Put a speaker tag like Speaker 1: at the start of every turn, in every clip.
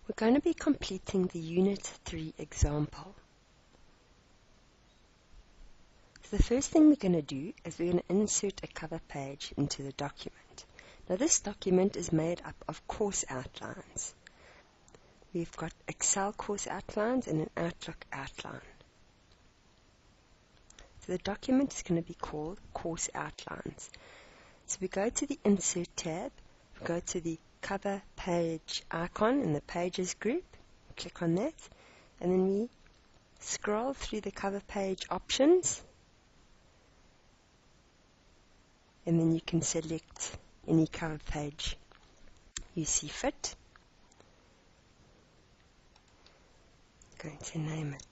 Speaker 1: We're going to be completing the Unit 3 example. So the first thing we're going to do is we're going to insert a cover page into the document. Now this document is made up of course outlines. We've got Excel course outlines and an Outlook outline. So the document is going to be called Course Outlines. So we go to the Insert tab, we go to the Cover Page icon in the Pages group, click on that, and then we scroll through the cover page options, and then you can select any cover page you see fit. I'm going to name it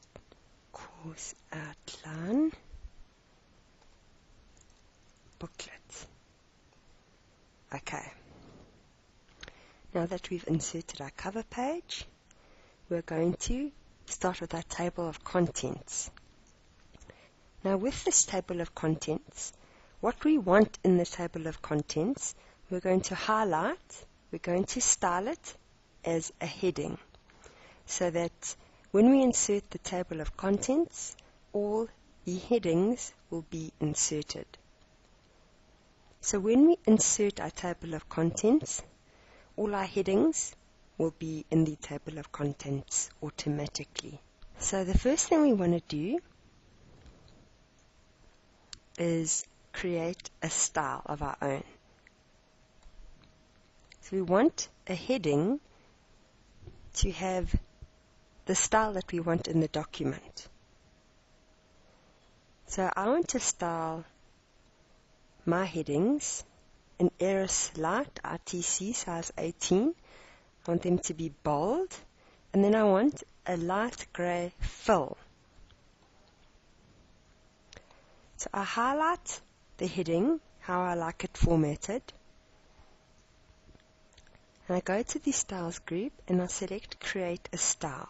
Speaker 1: Course Outline Booklet. Okay. Now that we've inserted our cover page, we're going to start with our table of contents. Now with this table of contents, what we want in the table of contents, we're going to highlight, we're going to style it as a heading, so that when we insert the table of contents, all the headings will be inserted. So when we insert our table of contents, all our headings will be in the table of contents automatically. So the first thing we want to do is create a style of our own. So we want a heading to have the style that we want in the document. So I want to style my headings in Eris Light RTC size 18. I want them to be bold, and then I want a light grey fill. So I highlight the heading, how I like it formatted, and I go to the styles group and I select create a style.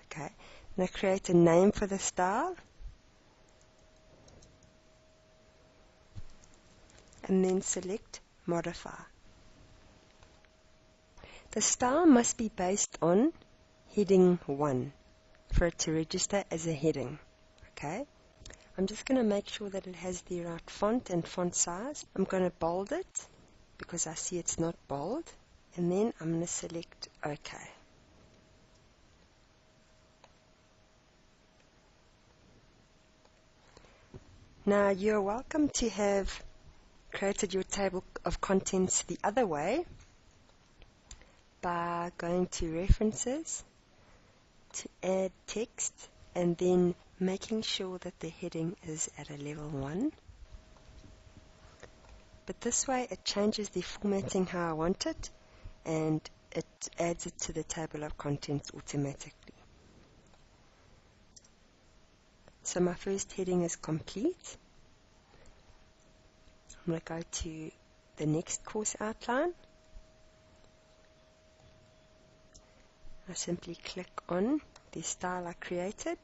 Speaker 1: Okay, and I create a name for the style, and then select modify. The style must be based on heading 1 for it to register as a heading. Okay, I'm just going to make sure that it has the right font and font size. I'm going to bold it because I see it's not bold, and then I'm going to select OK. Now you're welcome to have created your table of contents the other way by going to references, to add text, and then making sure that the heading is at a level 1. But this way it changes the formatting how I want it, and it adds it to the table of contents automatically. So my first heading is complete. I'm going to go to the next course outline. I simply click on the style I created,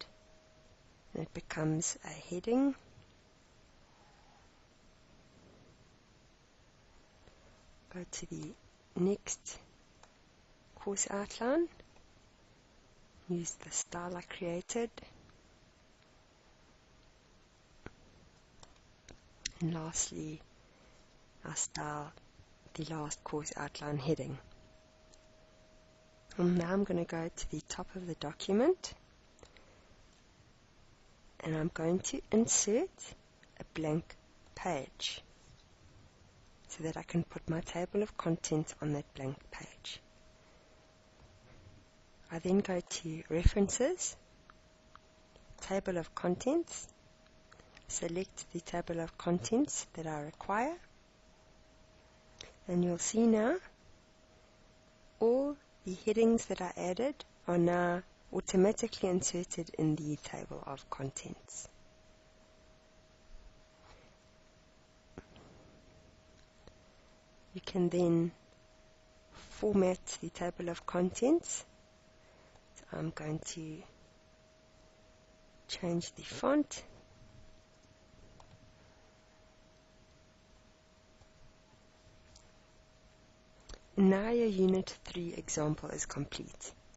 Speaker 1: and it becomes a heading. Go to the next course outline, use the style I created, and lastly I style the last course outline heading. And now I'm going to go to the top of the document, and I'm going to insert a blank page so that I can put my table of contents on that blank page. I then go to References, Table of Contents, select the table of contents that I require, and you'll see now all the headings that I added are now automatically inserted in the table of contents. You can then format the table of contents. So I'm going to change the font. Now your Unit 3 example is complete.